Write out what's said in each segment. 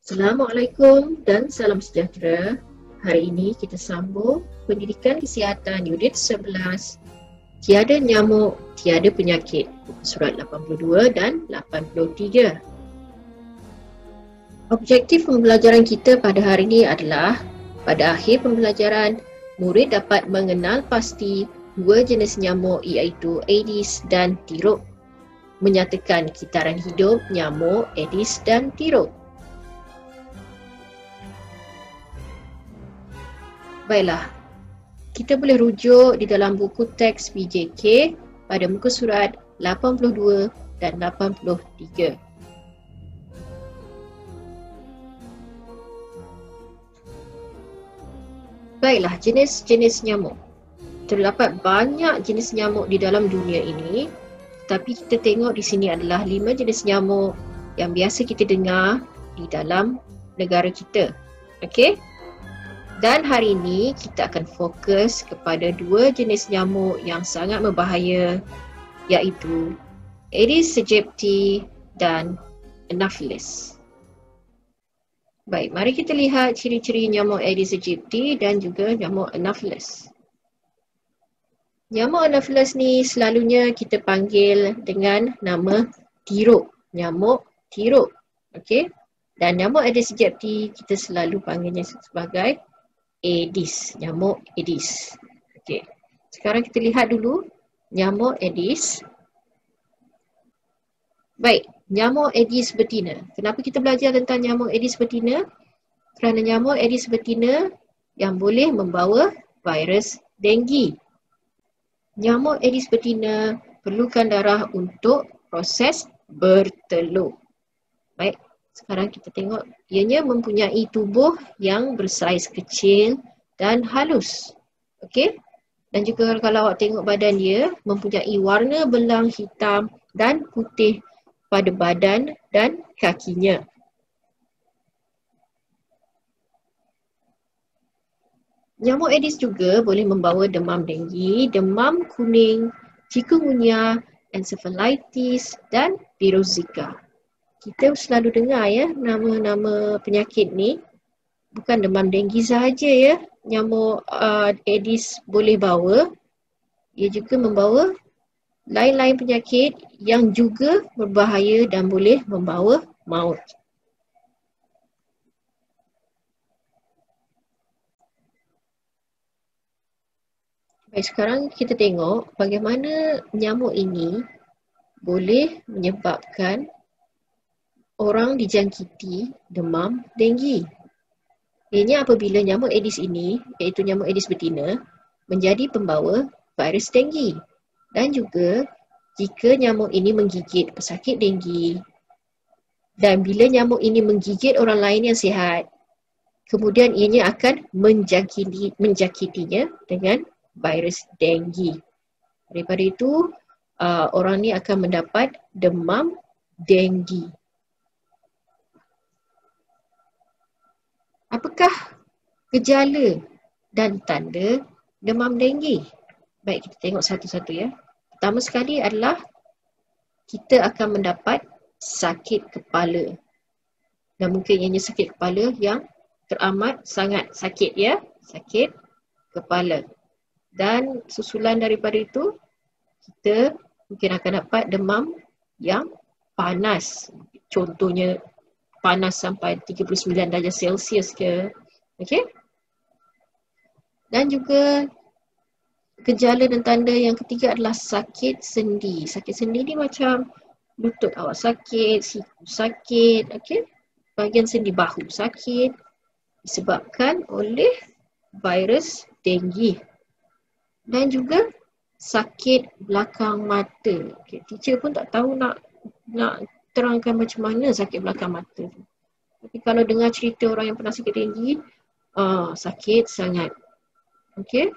Assalamualaikum dan salam sejahtera. Hari ini kita sambung Pendidikan Kesihatan Unit 11. Tiada nyamuk, tiada penyakit. Surat 82 dan 83. Objektif pembelajaran kita pada hari ini adalah pada akhir pembelajaran, murid dapat mengenal pasti dua jenis nyamuk iaitu Aedes dan Tiruk. Menyatakan kitaran hidup nyamuk Aedes dan Tiruk. Baiklah, kita boleh rujuk di dalam buku teks PJK pada muka surat 82 dan 83. Baiklah, jenis-jenis nyamuk. Terdapat banyak jenis nyamuk di dalam dunia ini, tapi kita tengok di sini adalah 5 jenis nyamuk yang biasa kita dengar di dalam negara kita. Okey? Dan hari ini kita akan fokus kepada dua jenis nyamuk yang sangat berbahaya, iaitu Aedes aegypti dan Anopheles. Baik, mari kita lihat ciri-ciri nyamuk Aedes aegypti dan juga nyamuk Anopheles. Nyamuk Anopheles ni selalunya kita panggil dengan nama tiruk, nyamuk tiruk. Okey? Dan nyamuk Aedes aegypti kita selalu panggilnya sebagai Aedes, nyamuk Aedes. Okey. Sekarang kita lihat dulu nyamuk Aedes. Baik, nyamuk Aedes betina. Kenapa kita belajar tentang nyamuk Aedes betina? Kerana nyamuk Aedes betina yang boleh membawa virus denggi. Nyamuk Aedes betina perlukan darah untuk proses bertelur. Baik. Sekarang kita tengok, ianya mempunyai tubuh yang bersaiz kecil dan halus. Okey? Dan juga kalau awak tengok badan dia, mempunyai warna belang hitam dan putih pada badan dan kakinya. Nyamuk Aedes juga boleh membawa demam denggi, demam kuning, chikungunya, encephalitis dan virus Zika. Kita selalu dengar ya nama-nama penyakit ni, bukan demam denggi sahaja ya nyamuk Aedes boleh bawa, ia juga membawa lain-lain penyakit yang juga berbahaya dan boleh membawa maut. Baik, sekarang kita tengok bagaimana nyamuk ini boleh menyebabkan orang dijangkiti demam denggi. Ianya apabila nyamuk Aedes ini, iaitu nyamuk Aedes betina, menjadi pembawa virus denggi. Dan juga jika nyamuk ini menggigit pesakit denggi dan bila nyamuk ini menggigit orang lain yang sihat, kemudian ianya akan menjangkitinya dengan virus denggi. Daripada itu, orang ni akan mendapat demam denggi. Apakah gejala dan tanda demam denggi? Baik, kita tengok satu-satu ya. Pertama sekali adalah kita akan mendapat sakit kepala. Dan mungkin ianya sakit kepala yang teramat sangat sakit ya. Sakit kepala. Dan susulan daripada itu, kita mungkin akan dapat demam yang panas. Contohnya panas sampai 39 darjah Celsius ke. Okey? Dan juga gejala dan tanda yang ketiga adalah sakit sendi. Sakit sendi ni macam lutut awak sakit, siku sakit, okey? Bahagian sendi bahu sakit disebabkan oleh virus denggi. Dan juga sakit belakang mata. Okay, teacher pun tak tahu nak terangkan macam mana sakit belakang mata tu. Tapi kalau dengar cerita orang yang pernah sakit denggi, sakit sangat. Okey.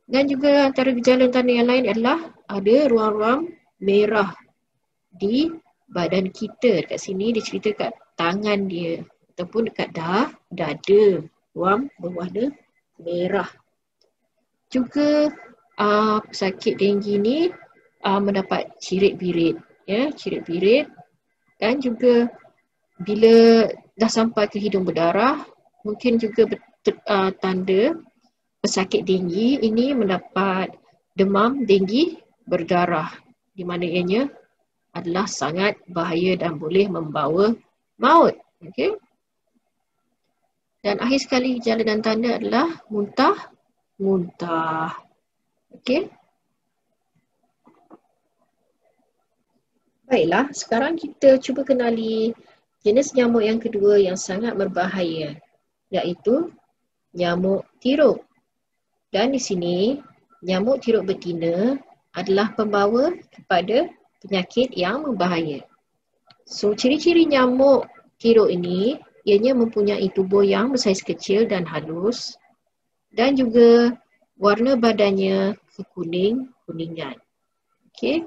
Dan juga antara gejala tanda yang lain adalah ada ruam-ruam merah di badan kita. Dekat sini dia cerita kat tangan dia ataupun dekat dada, ruam berwarna merah. Juga sakit denggi ni mendapat cirit-birit, ya, cirit-birit. Dan juga bila dah sampai ke hidung berdarah, mungkin juga tanda pesakit denggi ini mendapat demam denggi berdarah, di mana ianya adalah sangat bahaya dan boleh membawa maut. Okey. Dan akhir sekali gejala dan tanda adalah muntah. Okey. Baiklah, sekarang kita cuba kenali jenis nyamuk yang kedua yang sangat berbahaya, iaitu nyamuk tiruk. Dan di sini, nyamuk tiruk betina adalah pembawa kepada penyakit yang berbahaya. So, ciri-ciri nyamuk tiruk ini, ianya mempunyai tubuh yang bersaiz kecil dan halus, dan juga warna badannya kekuning-kuningan. Okey.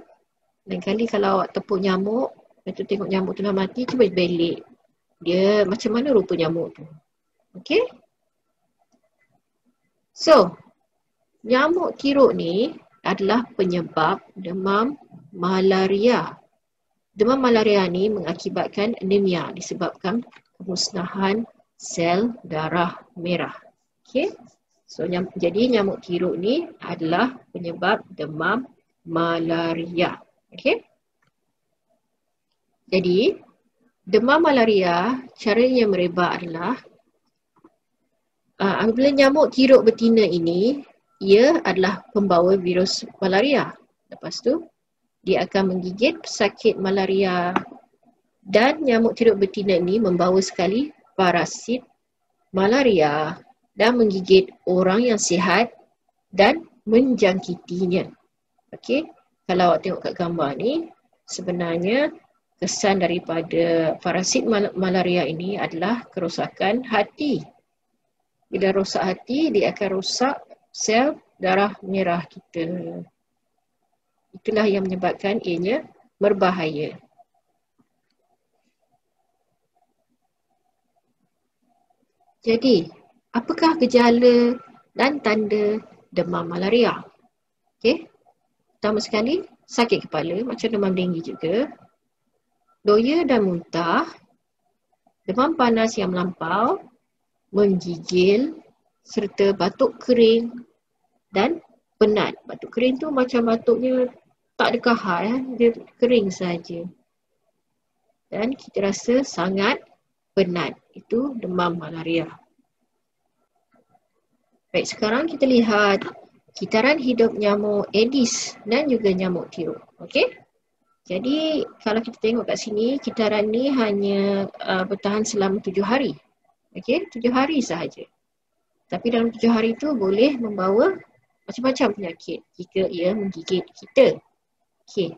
Lain kali kalau awak tepuk nyamuk, lepas tu tengok nyamuk tu dah mati, cuba belik. Dia macam mana rupa nyamuk tu. Okey. So, nyamuk tiruk ni adalah penyebab demam malaria. Demam malaria ni mengakibatkan anemia disebabkan kemusnahan sel darah merah. Okey. So, jadi nyamuk tiruk ni adalah penyebab demam malaria. Okey. Jadi, demam malaria, caranya merebak adalah apabila nyamuk tiruk betina ini, ia adalah pembawa virus malaria. Lepas tu, dia akan menggigit pesakit malaria. Dan nyamuk tiruk betina ini membawa sekali parasit malaria dan menggigit orang yang sihat dan menjangkitinya. Okey. Kalau awak tengok kat gambar ni, sebenarnya kesan daripada parasit malaria ini adalah kerosakan hati. Bila rosak hati, dia akan rosak sel darah merah kita. Itulah yang menyebabkan ianya berbahaya. Jadi, apakah gejala dan tanda demam malaria? Okey. Pertama sekali, sakit kepala macam demam denggi juga. Loya dan muntah, demam panas yang melampau, menggigil, serta batuk kering dan penat. Batuk kering tu macam batuknya tak ada kahar, dia kering saja. Dan kita rasa sangat penat. Itu demam malaria. Baik, sekarang kita lihat kitaran hidup nyamuk Aedes dan juga nyamuk tiruk. Okey? Jadi, kalau kita tengok kat sini, kitaran ni hanya bertahan selama 7 hari. Okey, 7 hari sahaja. Tapi dalam 7 hari tu boleh membawa macam-macam penyakit jika ia menggigit kita. Okey,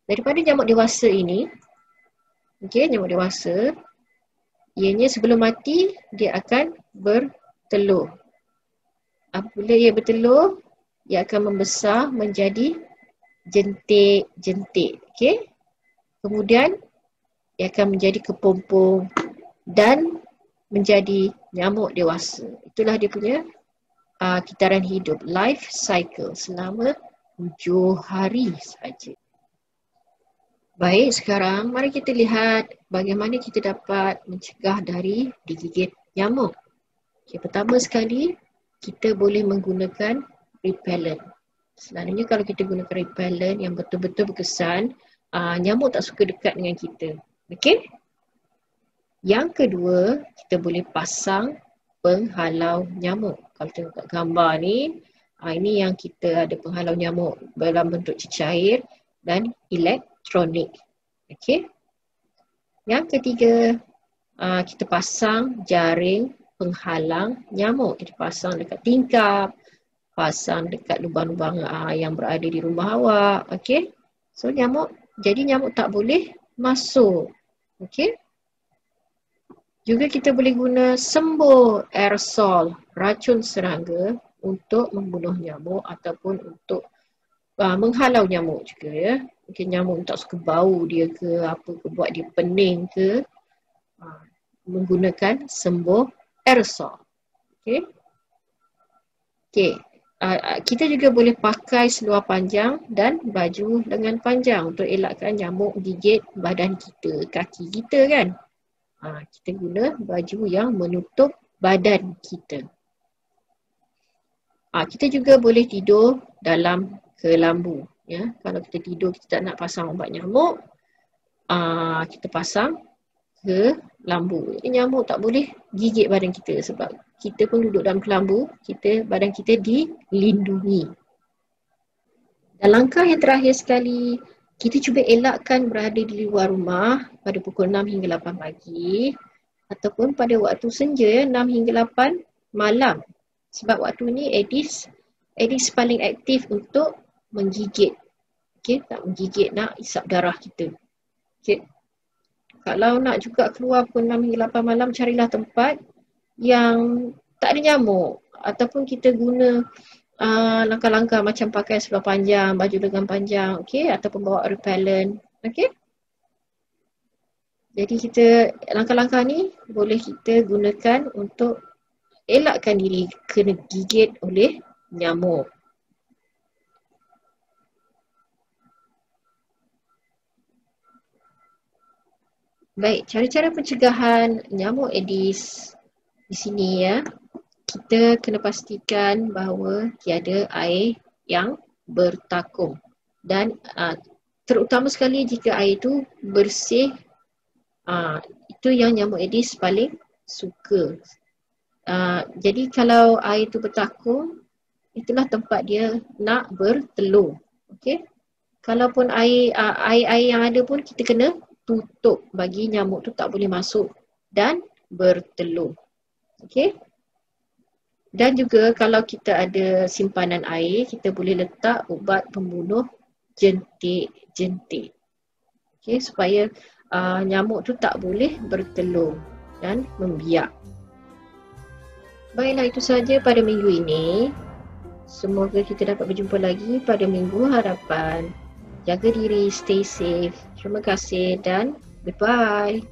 daripada nyamuk dewasa ini, okey, nyamuk dewasa, ianya sebelum mati, dia akan bertelur. Apabila ia bertelur, ia akan membesar menjadi jentik-jentik. Okey. Kemudian ia akan menjadi kepompong dan menjadi nyamuk dewasa. Itulah dia punya kitaran hidup, life cycle selama 7 hari saja. Baik, sekarang mari kita lihat bagaimana kita dapat mencegah dari digigit nyamuk. Okay, pertama sekali, kita boleh menggunakan repellent. Selalunya kalau kita gunakan repellent yang betul-betul berkesan, nyamuk tak suka dekat dengan kita. Okey? Yang kedua, kita boleh pasang penghalau nyamuk. Kalau tengok kat gambar ni, ini yang kita ada penghalau nyamuk dalam bentuk cecair dan elektronik. Okey? Yang ketiga, kita pasang jaring penghalang nyamuk. Kita pasang dekat tingkap, pasang dekat lubang-lubang yang berada di rumah awak. Okey? So jadi nyamuk tak boleh masuk. Okey? Juga kita boleh guna sembur aerosol racun serangga untuk membunuh nyamuk ataupun untuk menghalau nyamuk juga ya. Mungkin nyamuk tak suka bau dia ke apa ke, buat dia pening ke, menggunakan sembur aerosol. Okey. Okey. Kita juga boleh pakai seluar panjang dan baju lengan panjang untuk elakkan nyamuk gigit badan kita, kaki kita kan. Kita guna baju yang menutup badan kita. Kita juga boleh tidur dalam kelambu. Ya. Kalau kita tidur kita tak nak pasang ubat nyamuk, kita pasang kelambu. Nyamuk tak boleh gigit badan kita sebab kita pun duduk dalam kelambu, badan kita dilindungi. Dan langkah yang terakhir sekali, kita cuba elakkan berada di luar rumah pada pukul 6 hingga 8 pagi ataupun pada waktu senja 6 hingga 8 malam. Sebab waktu ni Aedes paling aktif untuk menggigit. Nak menggigit, nak isap darah kita. Kalau nak juga keluar pukul 6 hingga 8 malam, carilah tempat yang tak ada nyamuk. Ataupun kita guna langkah-langkah macam pakai seluar panjang, baju lengan panjang, ataupun bawa repellent. Jadi langkah-langkah ni boleh kita gunakan untuk elakkan diri kena gigit oleh nyamuk. Baik, cara-cara pencegahan nyamuk Aedes di sini ya. Kita kena pastikan bahawa tiada air yang bertakung. Dan terutama sekali jika air itu bersih, itu yang nyamuk Aedes paling suka. Jadi kalau air itu bertakung, itulah tempat dia nak bertelur. Kalaupun air yang ada pun kita kena tutup bagi nyamuk tu tak boleh masuk dan bertelur. Dan juga kalau kita ada simpanan air, kita boleh letak ubat pembunuh jentik-jentik. Supaya nyamuk tu tak boleh bertelur dan membiak. Baiklah, itu sahaja pada minggu ini. Semoga kita dapat berjumpa lagi pada minggu hadapan. Jaga diri, stay safe. Terima kasih dan goodbye.